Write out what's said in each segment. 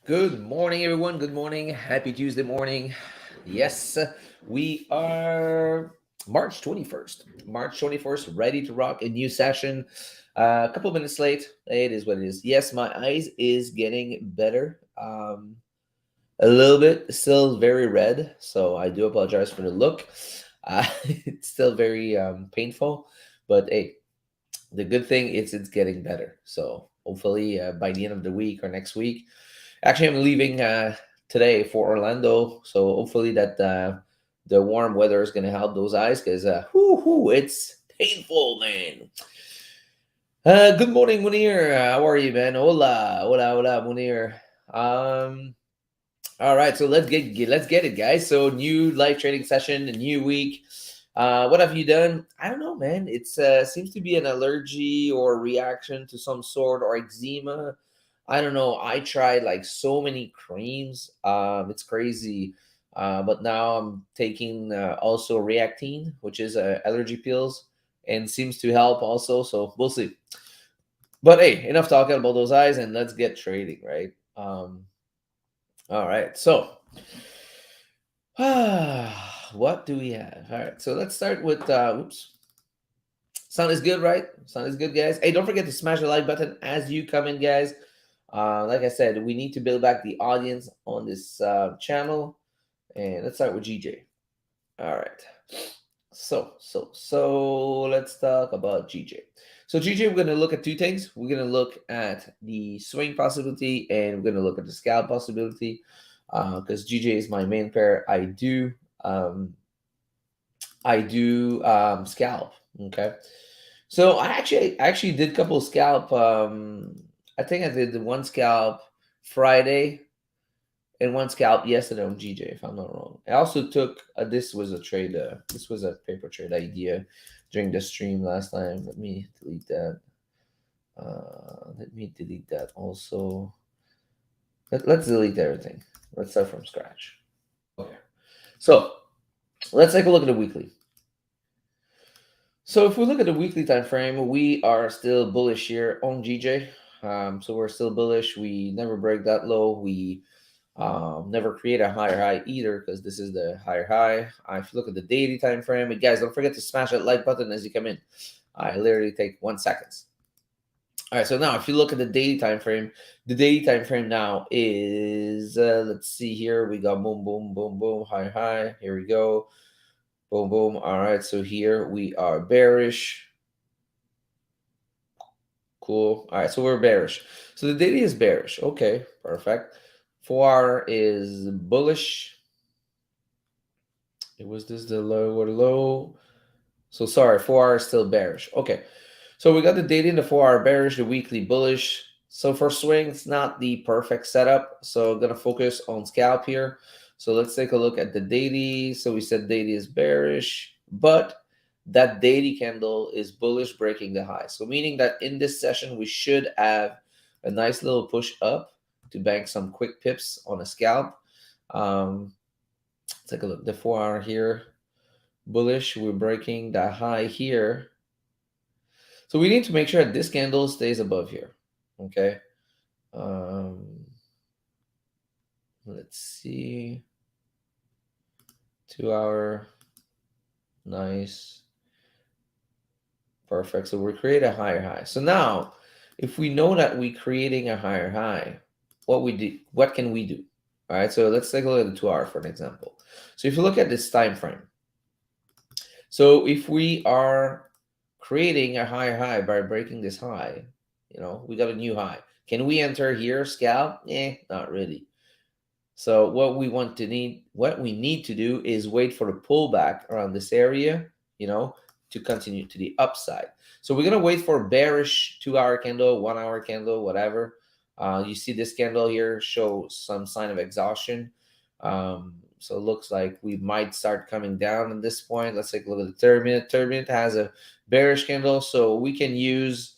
Good morning, everyone. Good morning. Happy Tuesday morning. Yes, we are March 21st. March 21st, ready to rock a new session. A couple minutes late. It is what it is. Yes, my eyes is getting better. A little bit, still very red. So I do apologize for the look. It's still very painful. But hey, the good thing is it's getting better. So hopefully by the end of the week or next week, actually, I'm leaving today for Orlando, so hopefully that the warm weather is going to help those eyes because it's painful, man. Good morning, Munir. How are you, man? Hola, hola, hola, Munir. Um, all right, so let's get it, guys. So new live trading session, a new week. What have you done? I don't know, man. It's seems to be an allergy or reaction to some sort or eczema. I don't know. I tried like so many creams. It's crazy. But now I'm taking also Reactine, which is allergy pills, and seems to help also. So we'll see. But hey, enough talking about those eyes, and let's get trading, right? All right. So what do we have? All right, so let's start with oops. Sound is good, right? Sound is good, guys. Hey, don't forget to smash the like button as you come in, guys. Like I said, we need to build back the audience on this channel. And let's start with GJ. All right. So let's talk about GJ. So GJ, we're gonna look at two things. We're gonna look at the swing possibility, and we're gonna look at the scalp possibility. Because GJ is my main pair. Um, I do scalp. Okay. So I actually did a couple of scalp. I think I did the one scalp Friday and one scalp yesterday on GJ, if I'm not wrong. I also took this was a trade. This was a paper trade idea during the stream last time. Let me delete that. Let me delete that also. Let's delete everything. Let's start from scratch. Okay. So let's take a look at the weekly. So if we look at the weekly time frame, we are still bullish here on GJ. So we're still bullish. We never break that low. We never create a higher high either because this is the higher high. If you look at the daily time frame, and guys, don't forget to smash that like button as you come in. I literally take 1 second. All right, so now if you look at the daily time frame now is let's see here. We got boom, boom, boom, boom, high, high. Here we go. Boom, boom. All right, so here we are bearish. Cool. All right, so we're bearish. So the daily is bearish. Okay, perfect. 4 hour is bullish. It was this the lower low. So sorry, 4 hour is still bearish. Okay, so we got the daily and the 4 hour bearish, the weekly bullish. So for swing, it's not the perfect setup. So I'm gonna focus on scalp here. So let's take a look at the daily. So we said daily is bearish, but that daily candle is bullish breaking the high. So meaning that in this session, we should have a nice little push up to bank some quick pips on a scalp. Let's take a look. The 4 hour here, bullish. We're breaking the high here. So we need to make sure that this candle stays above here. Okay. Um, let's see. 2 hour. Nice. Perfect. So we create a higher high. So now, if we know that we're creating a higher high, what can we do? All right. So let's take a look at the 2 hour for an example. So if you look at this time frame, so if we are creating a higher high by breaking this high, we got a new high. Can we enter here, scalp? Not really. So what we need to do is wait for the pullback around this area, to continue to the upside. So we're gonna wait for a bearish 2 hour candle, 1 hour candle, whatever. You see this candle here show some sign of exhaustion. So it looks like we might start coming down at this point. Let's take a look at the 30 minute. 30 minute has a bearish candle, so we can use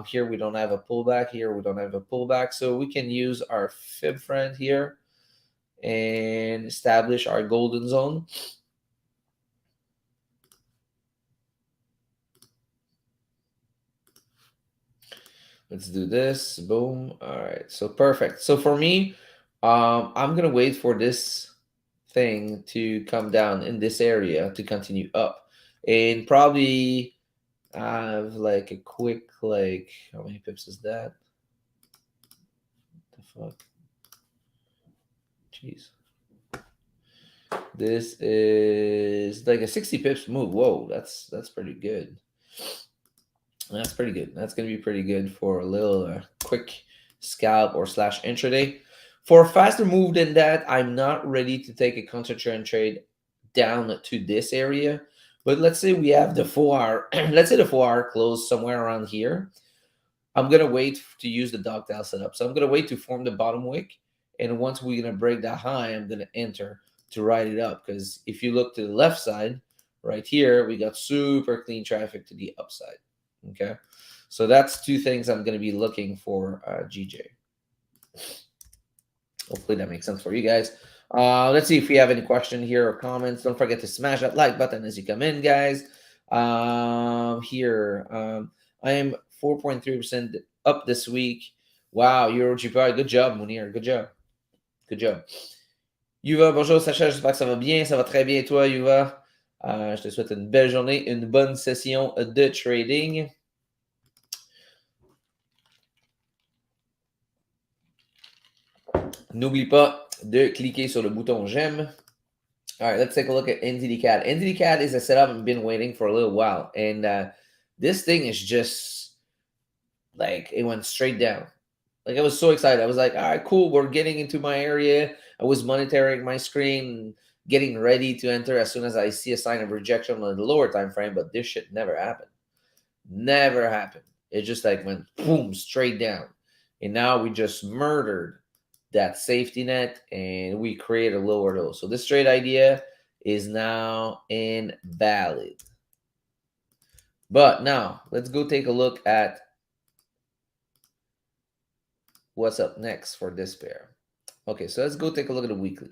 here we don't have a pullback. Here we don't have a pullback, so we can use our fib friend here and establish our golden zone. Let's do this. Boom. All right. So perfect. So for me, I'm gonna wait for this thing to come down in this area to continue up, and probably have like a quick, like, how many pips is that? The fuck, jeez. This is like a 60 pips move. Whoa, that's pretty good. That's pretty good. That's gonna be pretty good for a little quick scalp or slash intraday. For a faster move than that, I'm not ready to take a counter trend trade down to this area. But let's say we have the 4 hour. Let's say the 4 hour close somewhere around here. I'm gonna wait to use the dogtail setup. So I'm gonna wait to form the bottom wick, and once we're gonna break that high, I'm gonna enter to ride it up. Because if you look to the left side, right here, we got super clean traffic to the upside. Okay, so that's two things I'm gonna be looking for, GJ. Hopefully that makes sense for you guys. Let's see if we have any question here or comments. Don't forget to smash that like button as you come in, guys. Here, I am 4.3% up this week. Wow, Euro GPI. Good job, Munir. Good job. Good job. Yuva, bonjour Sacha, j'espère que ça va bien. Ça va très bien, toi, Yuva. Je te souhaite une belle journée, une bonne session de trading. N'oublie pas de cliquer sur le bouton j'aime. All right, let's take a look at NZD-CAD. NZD-CAD is a setup I've been waiting for a little while. And this thing is just like, it went straight down. Like, I was so excited. I was like, all right, cool. We're getting into my area. I was monitoring my screen, getting ready to enter as soon as I see a sign of rejection on the lower time frame. But this shit never happened. Never happened. It just like went boom, straight down. And now we just murdered that safety net and we create a lower low. So this trade idea is now invalid. But now let's go take a look at what's up next for this pair. Okay, so let's go take a look at the weekly.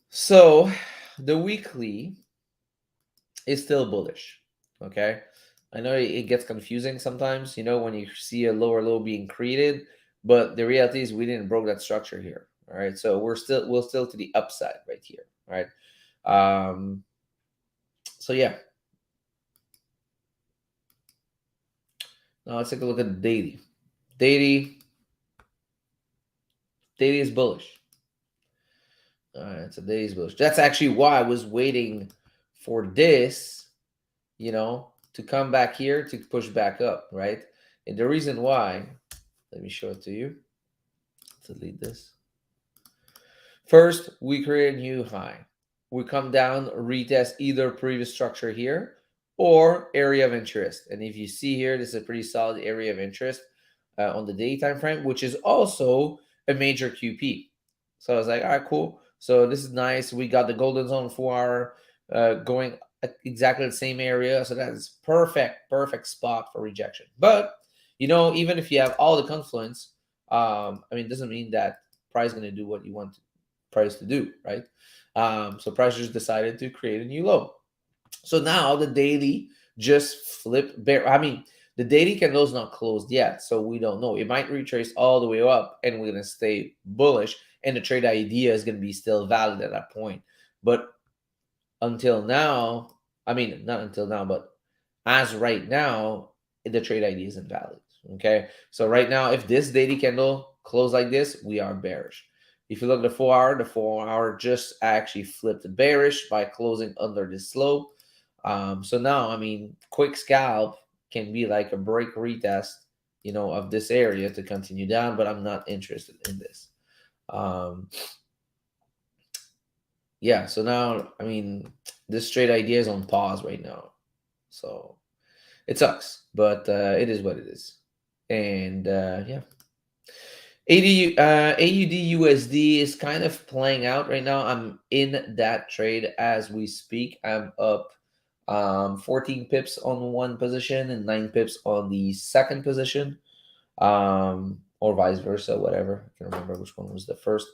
So the weekly is still bullish. Okay, I know it gets confusing sometimes, when you see a lower low being created, but the reality is we didn't broke that structure here. All right, so we're still to the upside right here. All right. So yeah. Now let's take a look at the daily. Daily is bullish. All right, so daily is bullish. That's actually why I was waiting for this, to come back here to push back up, right? And the reason why, let me show it to you. Delete this. First, we create a new high. We come down, retest either previous structure here or area of interest. And if you see here, this is a pretty solid area of interest on the daily time frame, which is also a major QP. So I was like, all right, cool. So this is nice. We got the golden zone 4 hour going at exactly the same area. So that is perfect spot for rejection. But, even if you have all the confluence, it doesn't mean that price is going to do what you want price to do, right? So price just decided to create a new low. So now the daily just flipped bear. The daily candle is not closed yet, so we don't know. It might retrace all the way up, and we're gonna stay bullish, and the trade idea is gonna be still valid at that point. But until now, not until now, but as right now, the trade idea isn't valid. Okay, so right now, if this daily candle close like this, we are bearish. If you look at the 4 hour just actually flipped bearish by closing under this low. So now, quick scalp can be like a break retest, of this area to continue down, but I'm not interested in this. Yeah, so now, this trade idea is on pause right now. So it sucks, but it is what it is. And yeah. AUD USD is kind of playing out right now. I'm in that trade as we speak. I'm up 14 pips on one position and 9 pips on the second position, or vice versa, whatever. I can't remember which one was the first.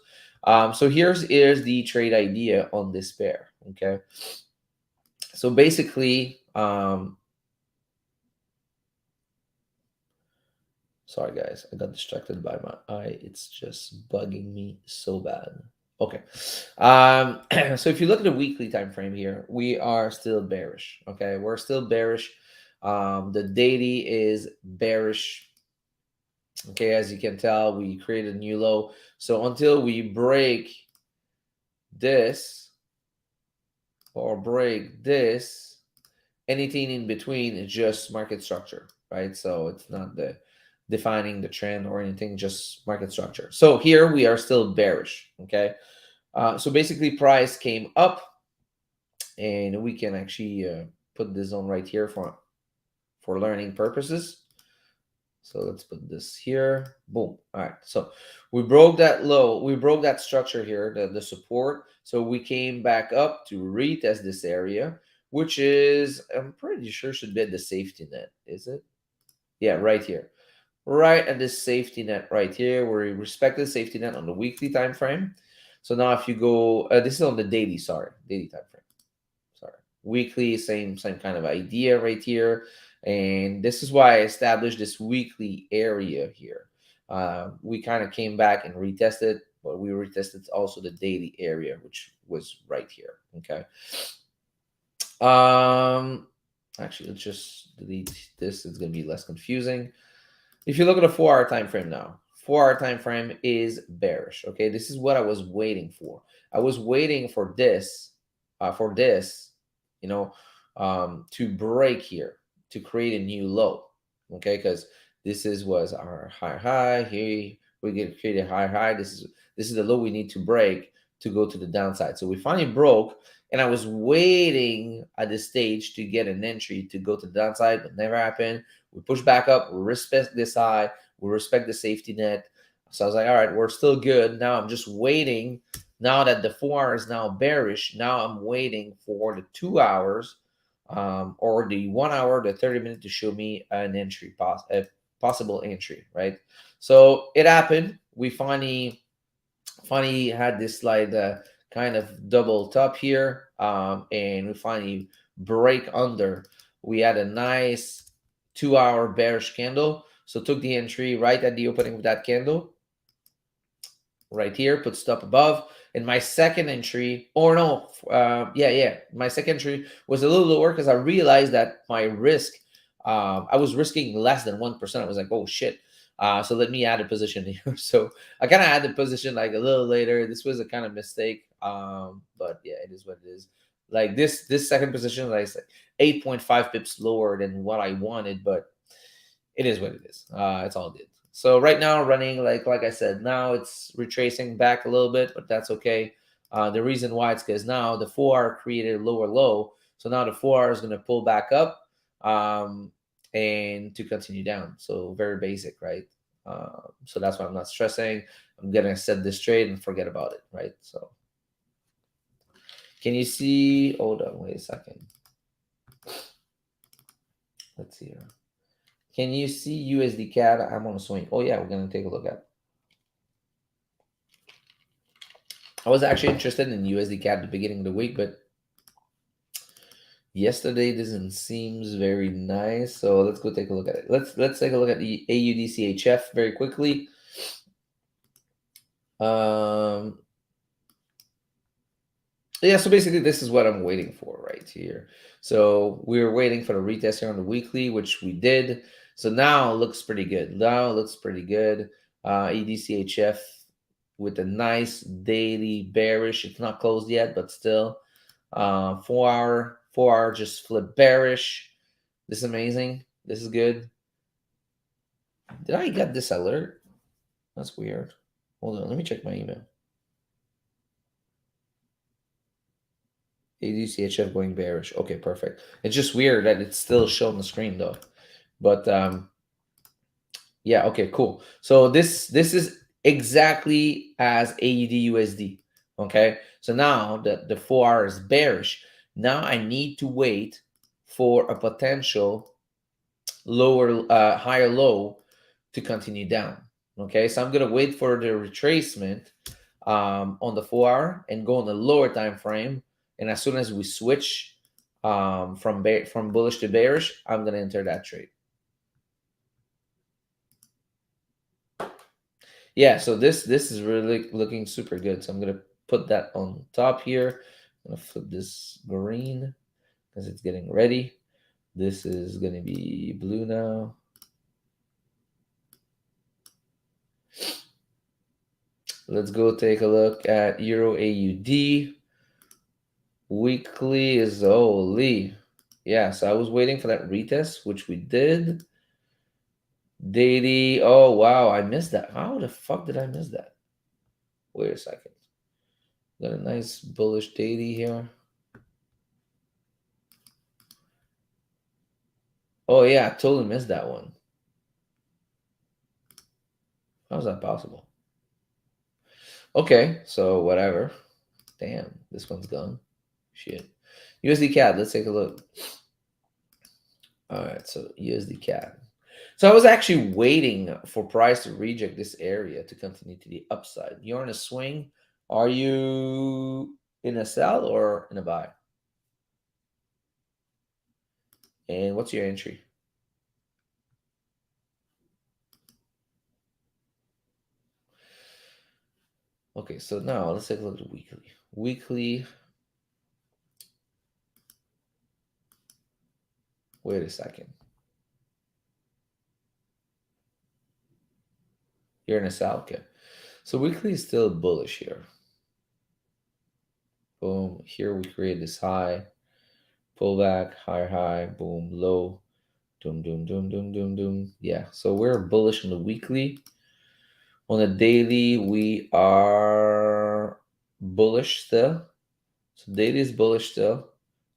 So here's the trade idea on this pair. Okay, so basically, Sorry, guys. I got distracted by my eye. It's just bugging me so bad. Okay. So if you look at the weekly time frame here, we are still bearish. Okay. We're still bearish. The daily is bearish. Okay. As you can tell, we created a new low. So until we break this or break this, anything in between is just market structure, right? So it's not the defining the trend or anything, just market structure. So here we are still bearish. Okay. So basically price came up, and we can actually put this on right here for learning purposes. So let's put this here. Boom. All right. So we broke that low. We broke that structure here, the support. So we came back up to retest this area, which is, I'm pretty sure, should be at the safety net. Is it? Yeah, right here. Right at this safety net right here, where we respect the safety net on the weekly time frame. So now if you go, this is on the daily, sorry, daily time frame. Sorry, weekly, same kind of idea right here. And this is why I established this weekly area here. We kind of came back and retested, but we retested also the daily area, which was right here. Okay. Actually, let's just delete this. It's going to be less confusing. If you look at a 4-hour time frame now, 4-hour time frame is bearish. Okay, this is what I was waiting for. I was waiting for this, you know, to break here, to create a new low. Okay, because was our high. Here we get create a high. This is the low we need to break to go to the downside. So we finally broke, and I was waiting at this stage to get an entry to go to the downside, but never happened. We push back up, we respect this high, we respect the safety net. So I was like, all right, we're still good. Now I'm just waiting. Now that the 4 hour is now bearish, now I'm waiting for the 2 hours or the 1 hour, the 30 minute to show me an entry, a possible entry, right? So it happened. We finally had this slide kind of double top here, and we finally break under. We had a nice 2 hour bearish candle, so took the entry right at the opening of that candle right here, put stop above. And my second entry, or no, my second entry was a little lower because I realized that my risk, I was risking less than 1%. I was like, oh shit. So let me add a position here. So I kind of added the position like a little later. This was a kind of mistake, but yeah, it is what it is. Like this second position, like I said, 8.5 pips lower than what I wanted, but it is what it is. It's all good. So right now, running like I said, now it's retracing back a little bit, but that's okay. The reason why it's because now the 4 hour created a lower low, so now the 4 hour is going to pull back up, and to continue down. So very basic, right? So that's why I'm not stressing. I'm gonna set this trade and forget about it, right? So can you see? Hold on, wait a second. Let's see here. Can you see USD CAD? I'm on a swing. Oh yeah, we're gonna take a look at. I was actually interested in USD CAD at the beginning of the week, but yesterday doesn't seems very nice. So let's go take a look at it. Let's take a look at the AUDCHF very quickly. Yeah, so basically this is what I'm waiting for right here. So we were waiting for the retest here on the weekly, which we did. So now it looks pretty good. Now it looks pretty good. EDCHF with a nice daily bearish. It's not closed yet, but still. 4 hour just flip bearish. This is amazing. This is good. Did I get this alert? That's weird. Hold on, let me check my email. ADCHF going bearish. Okay, perfect. It's just weird that it's still showing the screen though. But yeah, okay, cool. So this is exactly as AUD USD. Okay, so now the 4 hour is bearish. Now I need to wait for a potential lower, higher low to continue down. Okay, so I'm gonna wait for the retracement on the 4 hour and go on the lower time frame. And as soon as we switch from bullish to bearish, I'm gonna enter that trade. Yeah, so this is really looking super good. So I'm gonna put that on top here. I'm gonna flip this green because it's getting ready. This is gonna be blue now. Let's go take a look at Euro AUD. Weekly is holy. Yeah, so I was waiting for that retest, which we did. Daily. Oh wow, I missed that. How the fuck did I miss that? Wait a second. Got a nice bullish daily here. Oh yeah, I totally missed that one. How is that possible? Okay, so whatever. Damn, this one's gone. Shit. USD CAD, let's take a look. All right, so USD CAD. So I was actually waiting for price to reject this area to continue to the upside. You're in a swing. Are you in a sell or in a buy? And what's your entry? Okay, so now let's take a look at weekly. Weekly, wait a second. You're in a sell, okay. So weekly is still bullish here. Boom. Here we create this high, pull back, higher high, boom, low, doom, doom, doom, doom, doom, doom. Yeah. So we're bullish on the weekly. On the daily, we are bullish still. So daily is bullish still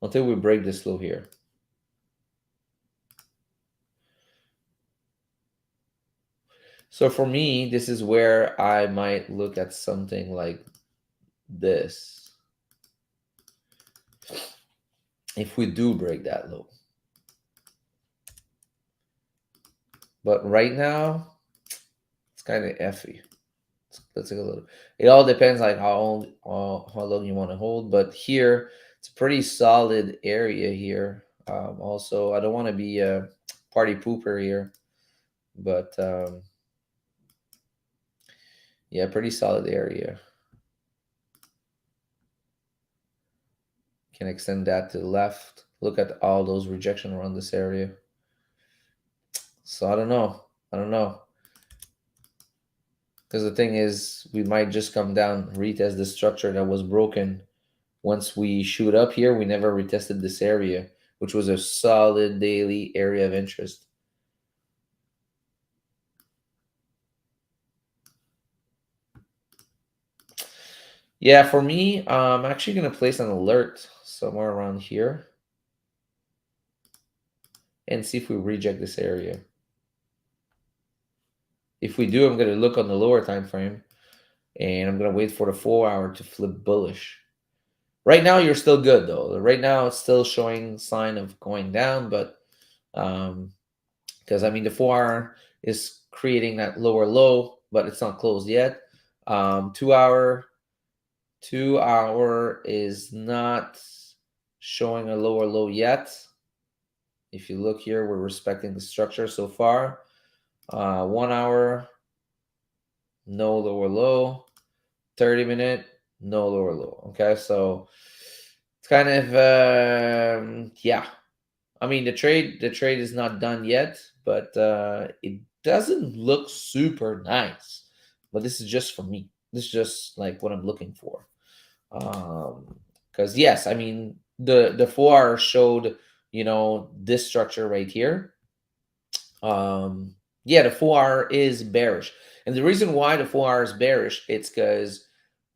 until we break this low here. So for me, this is where I might look at something like this. If we do break that low. But right now, it's kind of effy. Let's take a look. It all depends like how long you want to hold. But here, it's a pretty solid area here. Also, I don't want to be a party pooper here, but yeah, pretty solid area. Can extend that to the left. Look at all those rejection around this area. So I don't know. I don't know. Because the thing is, we might just come down, retest the structure that was broken. Once we shoot up here, we never retested this area, which was a solid daily area of interest. Yeah, for me, I'm actually going to place an alert somewhere around here and see if we reject this area. If we do, I'm going to look on the lower time frame and I'm going to wait for the 4 hour to flip bullish. Right now, you're still good though. Right now, it's still showing sign of going down, but because I mean the 4 hour is creating that lower low, but it's not closed yet. 2 hour, 2 hour is not showing a lower low yet. If you look here, we're respecting the structure so far. 1 hour, no lower low. 30-minute, no lower low. Okay, so it's kind of yeah. I mean the trade is not done yet, but it doesn't look super nice. But this is just for me. This is just like what I'm looking for. Because yes, I mean the 4 hour showed this structure right here. Yeah, the 4 hour is bearish, and the reason why the 4 hour is bearish, it's because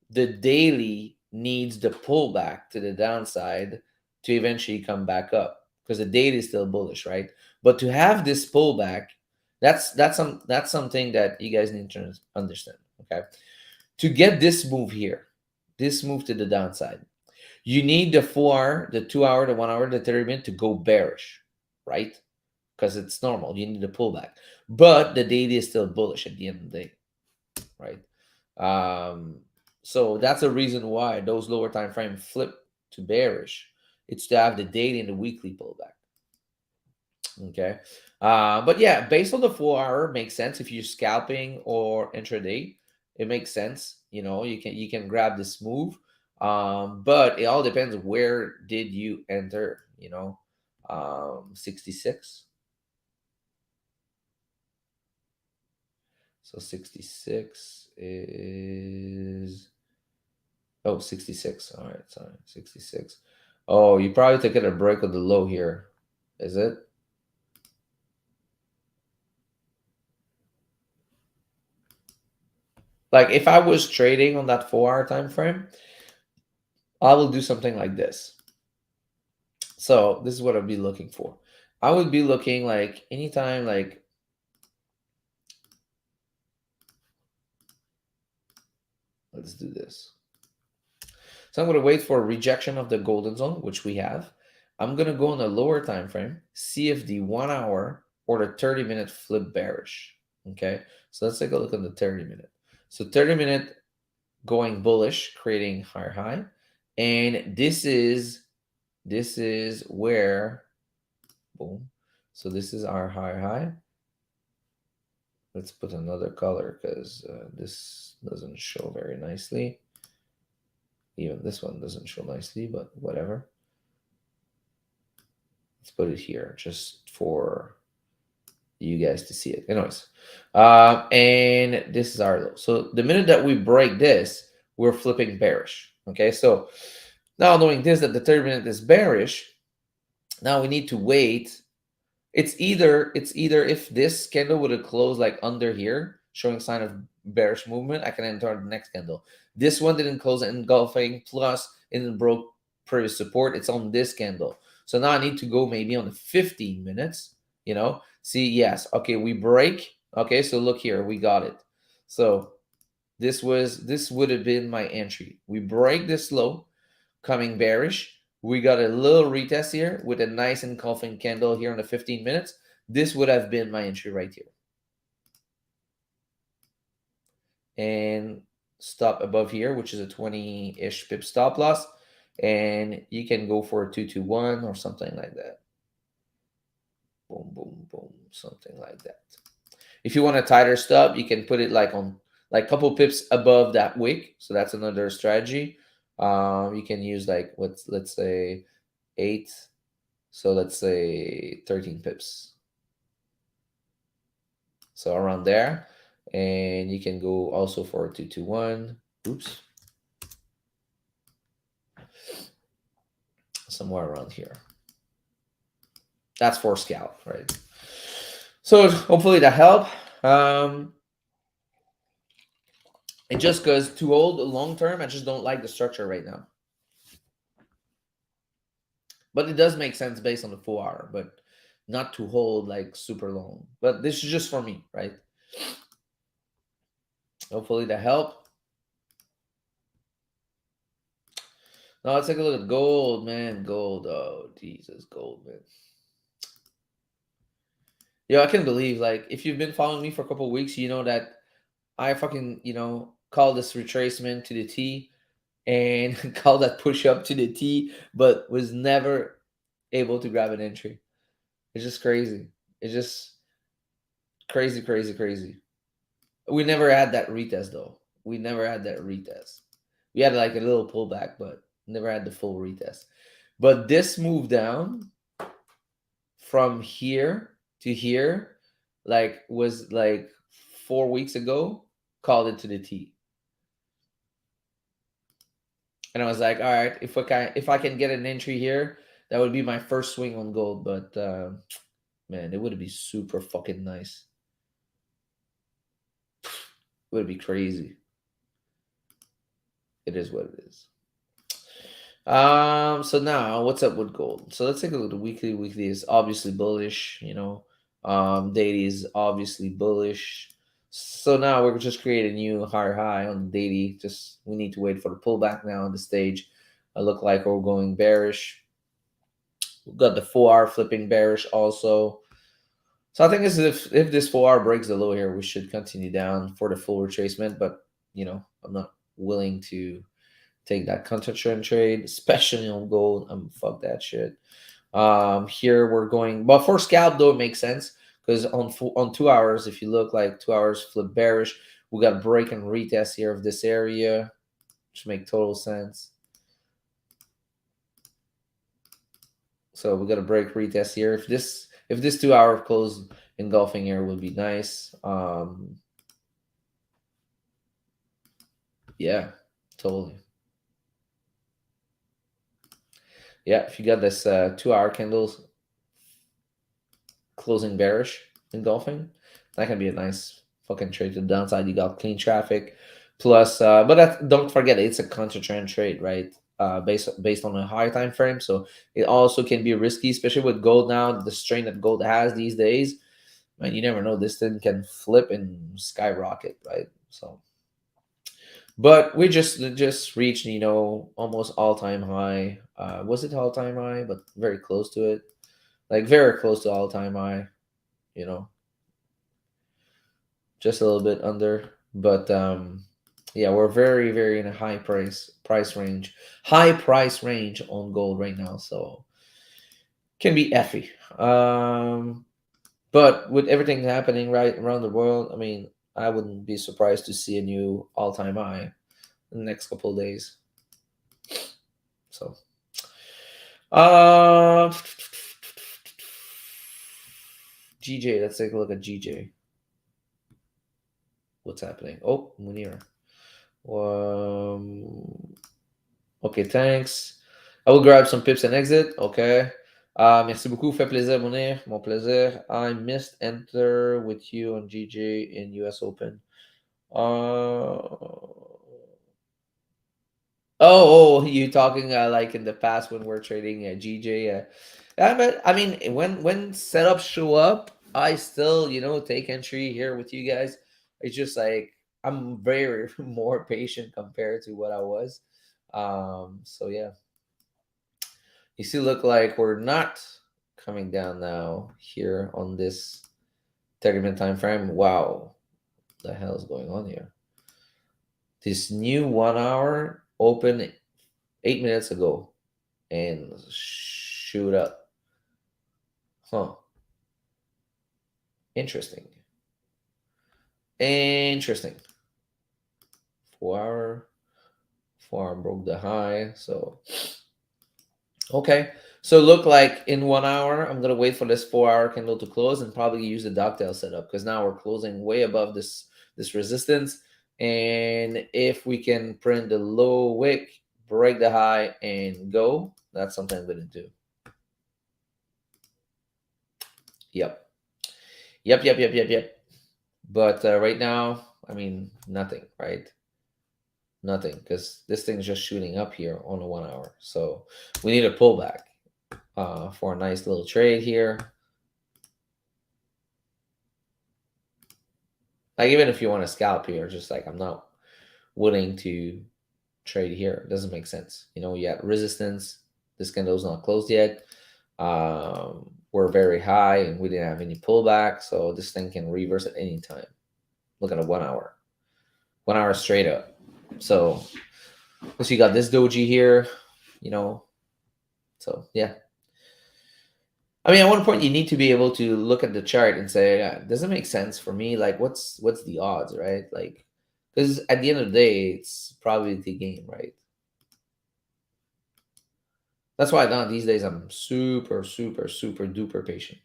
the daily needs the pullback to the downside to eventually come back up because the daily is still bullish, right? But to have this pullback, that's something that you guys need to understand. Okay, to get this move here, this move to the downside, you need the 4 hour, the 2 hour, the 1 hour, the 30-minute to go bearish, right? Because it's normal. You need a pullback, but the daily is still bullish at the end of the day, right? Um, so that's a reason why those lower time frame flip to bearish. It's to have the daily and the weekly pullback. Okay. But yeah, based on the 4 hour makes sense if you're scalping or intraday. It makes sense. You can grab this move. But it all depends where did you enter. 66. So 66 is 66. All right, sorry. 66. Oh, you probably took it a break of the low here. Is it? Like if I was trading on that 4 hour time frame, I will do something like this. So this is what I'd be looking for. I would be looking like anytime, like let's do this. So I'm going to wait for a rejection of the golden zone, which we have. I'm going to go on a lower time frame, see if the 1 hour or the 30-minute flip bearish. Okay, so let's take a look at the 30-minute. So 30-minute going bullish, creating higher high, and this is where boom. So this is our higher high. Let's put another color because this doesn't show very nicely. Even this one doesn't show nicely, but whatever. Let's put it here just for you guys to see it. Anyways, and this is our low. So the minute that we break this, we're flipping bearish. Okay, so now knowing this, that the 30-minute is bearish, now we need to wait. It's either if this candle would have closed like under here, showing sign of bearish movement, I can enter the next candle. This one didn't close engulfing, plus it didn't broke previous support. It's on this candle. So now I need to go maybe on the 15 minutes, See, yes, okay, we break. Okay, so look here, we got it. So this would have been my entry. We break this low, coming bearish. We got a little retest here with a nice engulfing candle here in the 15 minutes. This would have been my entry right here. And stop above here, which is a 20-ish pip stop loss. And you can go for a 221 or something like that. Boom, boom, boom, something like that. If you want a tighter stop, you can put it like on like couple pips above that wick. So that's another strategy. You can use like let's say 8. So let's say 13 pips. So around there. And you can go also for a 221. Oops. Somewhere around here. That's for scalp, right? So hopefully that helped. It just goes too old long term. I just don't like the structure right now. But it does make sense based on the 4 hour, but not to hold like super long. But this is just for me, right? Hopefully that helped. Now let's take a look at gold, man. Gold. Oh, Jesus, gold, man. Yo, I can't believe, like, if you've been following me for a couple weeks, you know that I fucking, call this retracement to the T and call that push up to the T, but was never able to grab an entry. It's just crazy. It's just crazy, crazy, crazy. We never had that retest though. We never had that retest. We had like a little pullback, but never had the full retest. But this move down from here to here, like was like 4 weeks ago, called it to the T. And I was like, all right, if I can get an entry here, that would be my first swing on gold. But man, it would be super fucking nice. It would be crazy. It is what it is. So now what's up with gold? So let's take a look at the weekly. Weekly is obviously bullish. Daily is obviously bullish. So now we're just creating a new higher high on the daily. Just we need to wait for the pullback now on the stage. I look like we're going bearish. We've got the 4 hour flipping bearish also. So I think if this 4 hour breaks the low here, we should continue down for the full retracement. But I'm not willing to take that counter trend trade, especially on gold. Fuck that shit. Here we're going, but for scalp though, it makes sense because on 2 hours, if you look like 2 hours flip bearish, we got a break and retest here of this area, which make total sense. So we got a break retest here. If this 2 hour close engulfing here would be nice. Yeah, totally. Yeah, if you got this 2 hour candles closing bearish engulfing, that can be a nice fucking trade to the downside. You got clean traffic, plus, but don't forget it's a counter trend trade, right? Based on a higher time frame, so it also can be risky, especially with gold now. The strain that gold has these days, man, you never know. This thing can flip and skyrocket, right? So, but we just reached, almost all time high. Was it all time high? But very close to it, like very close to all time high. You know, just a little bit under. But yeah, we're very in a high price range on gold right now. So can be effy. But with everything happening right around the world, I mean, I wouldn't be surprised to see a new all time high in the next couple of days. So, uh, GJ, let's take a look at GJ. What's happening? Oh, Munir. Okay, thanks. I will grab some pips and exit. Okay. Merci beaucoup. Fait plaisir, Munir. Mon plaisir. I missed enter with you on GJ in US Open. Oh, you talking like in the past when we're trading GJ? Yeah, but I mean, when setups show up, I still take entry here with you guys. It's just like I'm very more patient compared to what I was. So yeah, you still look like we're not coming down now here on this 30-minute time frame. Wow, the hell is going on here? This new 1 hour opened 8 minutes ago and shoot up. Huh. Interesting. Interesting. 4 hour. 4 hour broke the high. So okay. So look like in 1 hour, I'm gonna wait for this 4 hour candle to close and probably use the ducktail setup because now we're closing way above this resistance. And if we can print the low wick, break the high, and go, that's something I'm gonna do. Yep. Yep. But right now, I mean, nothing, right? Nothing, because this thing's just shooting up here on the 1 hour. So we need a pullback for a nice little trade here. Like, even if you want to scalp here, just like I'm not willing to trade here. It doesn't make sense. You had resistance. This candle's not closed yet. We're very high and we didn't have any pullback. So this thing can reverse at any time. Look at a 1 hour. 1 hour straight up. So you got this doji here, So yeah. I mean, at one point you need to be able to look at the chart and say, yeah, does it make sense for me? Like, what's the odds, right? Like, because at the end of the day, it's probability game, right? That's why now these days I'm super duper patient.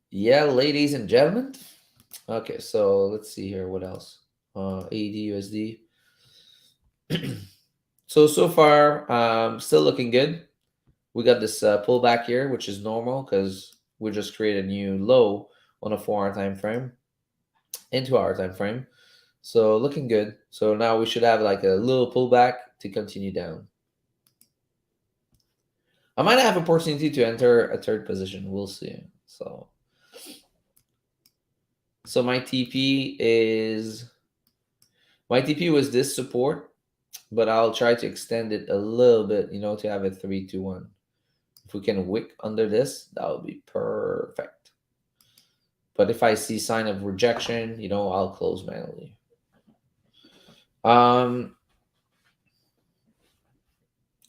Yeah, ladies and gentlemen. Okay, so let's see here. What else? AD USD. So far, still looking good. We got this pullback here, which is normal because we just created a new low on a 4 hour time frame and 2 hour time frame. So looking good. So now we should have like a little pullback to continue down. I might have opportunity to enter a third position. We'll see. So my TP was this support, but I'll try to extend it a little bit, to have a 3-2-1. If we can wick under this, that would be perfect. But if I see sign of rejection, I'll close manually.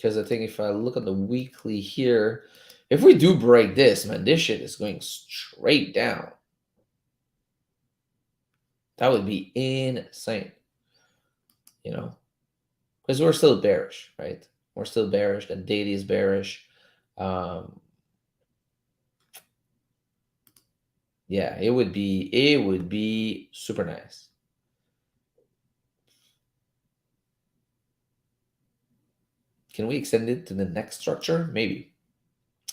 Because I think if I look at the weekly here, if we do break this, man, this shit is going straight down. That would be insane, you know, because we're still bearish, right? We're still bearish. The daily is bearish. Yeah, it would be super nice. Can we extend it to the next structure? Maybe.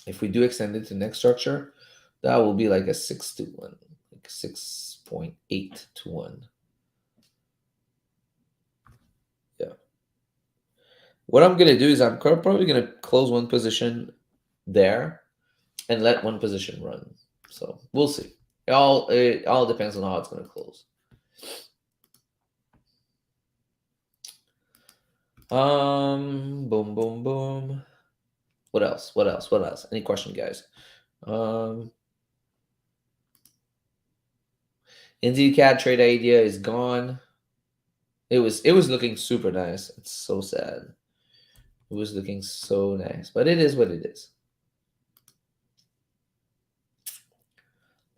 If we do extend it to the next structure, that will be like a 6-1, like 6.8 to 1. Yeah. What I'm gonna do is I'm probably gonna close one position there and let one position run. So we'll see. It all depends on how it's gonna close. Boom, boom, boom. What else? What else? What else? Any question, guys? Indeed, cat trade idea is gone. It was looking super nice. It's so sad. It was looking so nice, but it is what it is.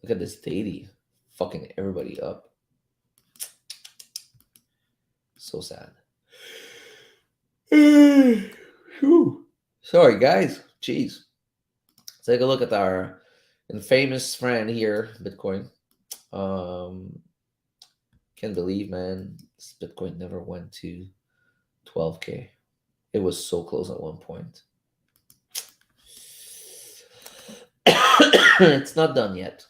Look at this daily, fucking everybody up. So sad. Whew. Sorry, guys. Jeez. Let's take a look at our infamous friend here, Bitcoin. Can't believe, man, this Bitcoin never went to 12K. It was so close at one point. It's not done yet.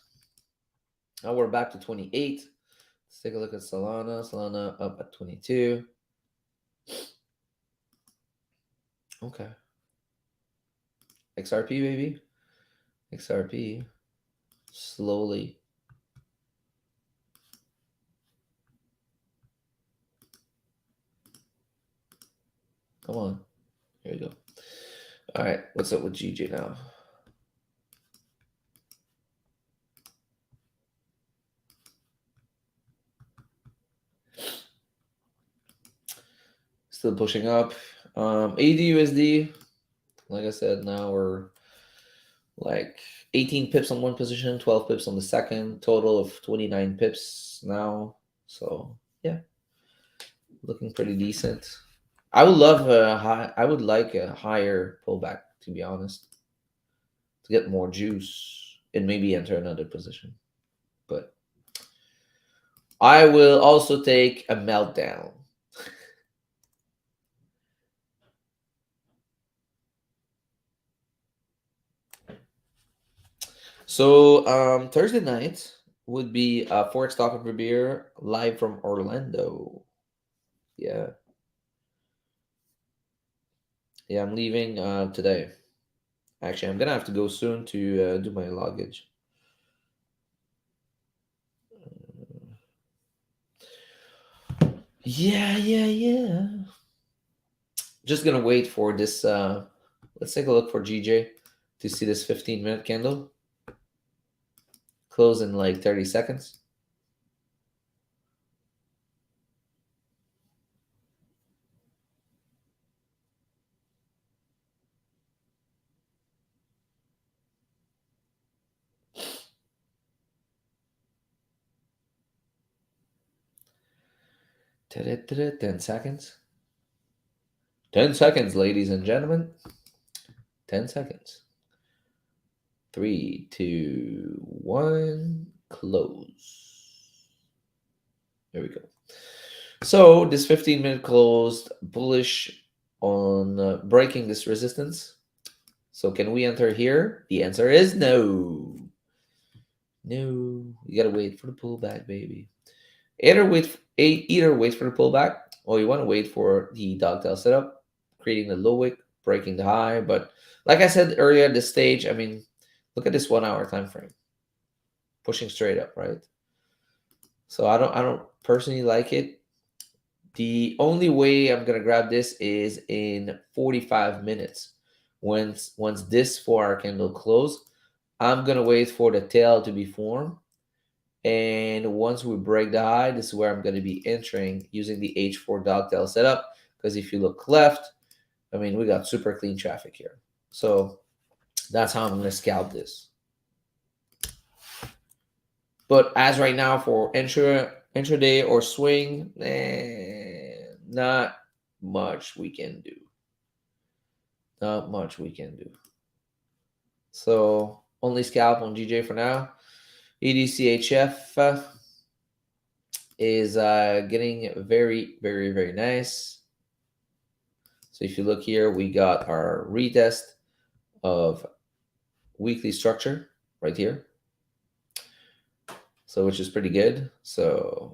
Now we're back to 28. Let's take a look at Solana. Solana up at 22. Okay. XRP, baby. XRP. Slowly. Come on. Here we go. All right. What's up with GJ now? Still pushing up. ADUSD. Like I said, now we're like 18 pips on one position, 12 pips on the second, total of 29 pips now. So yeah, looking pretty decent. I would love a high. I would like a higher pullback, to be honest, to get more juice and maybe enter another position. But I will also take a meltdown. So Thursday night would be Forex Talk and Beer live from Orlando. Yeah. Yeah, I'm leaving today. Actually, I'm gonna have to go soon to do my luggage. Yeah. Just gonna wait for this. Let's take a look for GJ to see this 15-minute candle. Close in like 30 seconds. Ta-da-ta-da, 10 seconds. 10 seconds, ladies and gentlemen. 10 seconds. 3, 2, 1, close. There we go. So this 15-minute closed bullish on breaking this resistance. So can we enter here? The answer is no. No. You gotta wait for the pullback, baby. Either wait for the pullback, or you want to wait for the dogtail setup, creating the low wick, breaking the high. But like I said earlier at this stage, I mean, look at this 1 hour time frame, pushing straight up, right? So I don't personally like it. The only way I'm gonna grab this is in 45 minutes. Once this 4-hour candle close, I'm gonna wait for the tail to be formed. And once we break the high, this is where I'm going to be entering using the H4 dogtail setup. Because if you look left, I mean, we got super clean traffic here. So that's how I'm going to scalp this. But as right now for intraday or swing, not much we can do. Not much we can do. So only scalp on GJ for now. EDCHF is getting very, very, very nice. So if you look here, we got our retest of weekly structure right here. So which is pretty good. So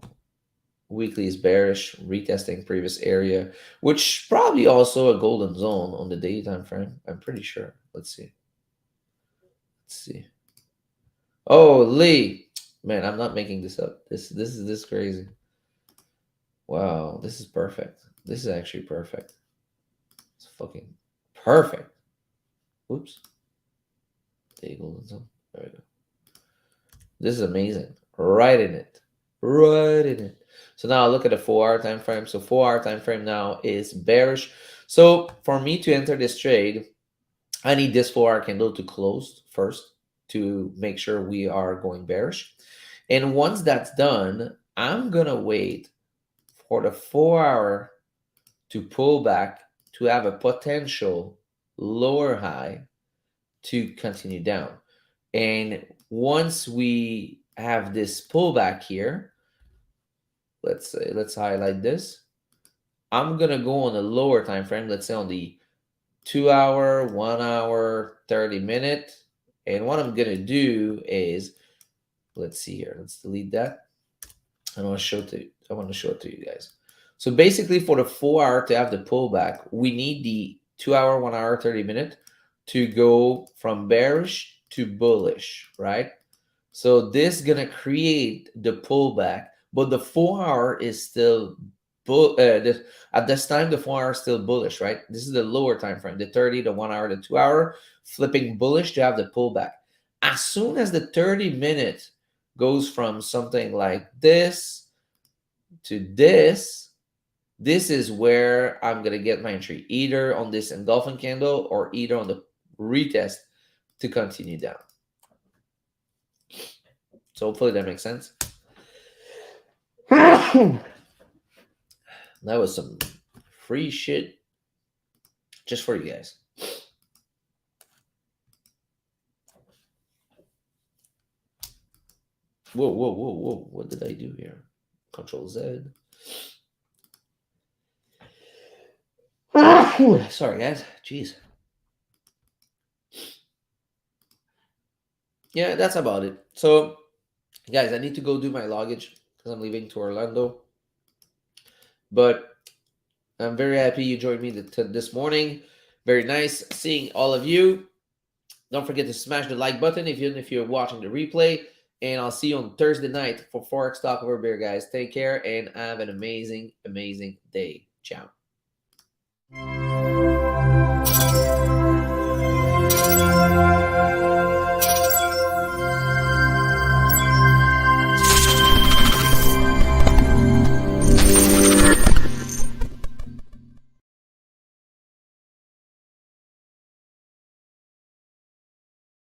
weekly is bearish, retesting previous area, which probably also a golden zone on the daily time frame. I'm pretty sure. Let's see. Let's see. Oh, Lee. Man, I'm not making this up. This is crazy. Wow, this is perfect. This is actually perfect. It's fucking perfect. Oops. Daily golden zone. There we go. This is amazing. Right in it. Right in it. So now look at the 4-hour time frame. So 4-hour time frame now is bearish. So for me to enter this trade, I need this 4-hour candle to close first to make sure we are going bearish. And once that's done, I'm going to wait for the 4-hour to pull back to have a potential lower high to continue down. And once we have this pullback here, let's highlight this. I'm going to go on a lower time frame, let's say on the 2-hour, 1 hour, 30-minute. And what I'm going to do is, let's see here. Let's delete that. I want to show it to you guys. So basically for the 4-hour to have the pullback, we need the 2-hour, 1 hour, 30-minute to go from bearish to bullish, right? So this is going to create the pullback, but the 4-hour is still at this time, the 4-hour is still bullish, right? This is the lower time frame, the 30, the 1 hour, the 2-hour, flipping bullish to have the pullback. As soon as the 30-minute goes from something like this to this is where I'm going to get my entry, either on this engulfing candle or either on the retest to continue down. So hopefully that makes sense. That was some free shit just for you guys. Whoa. What did I do here? Control Z. Sorry, guys. Jeez. Yeah, that's about it. So, guys, I need to go do my luggage because I'm leaving to Orlando. But I'm very happy you joined me this morning. Very nice seeing all of you. Don't forget to smash the like button even if you're watching the replay. And I'll see you on Thursday night for Forex Talk over beer, guys. Take care and have an amazing, amazing day. Ciao.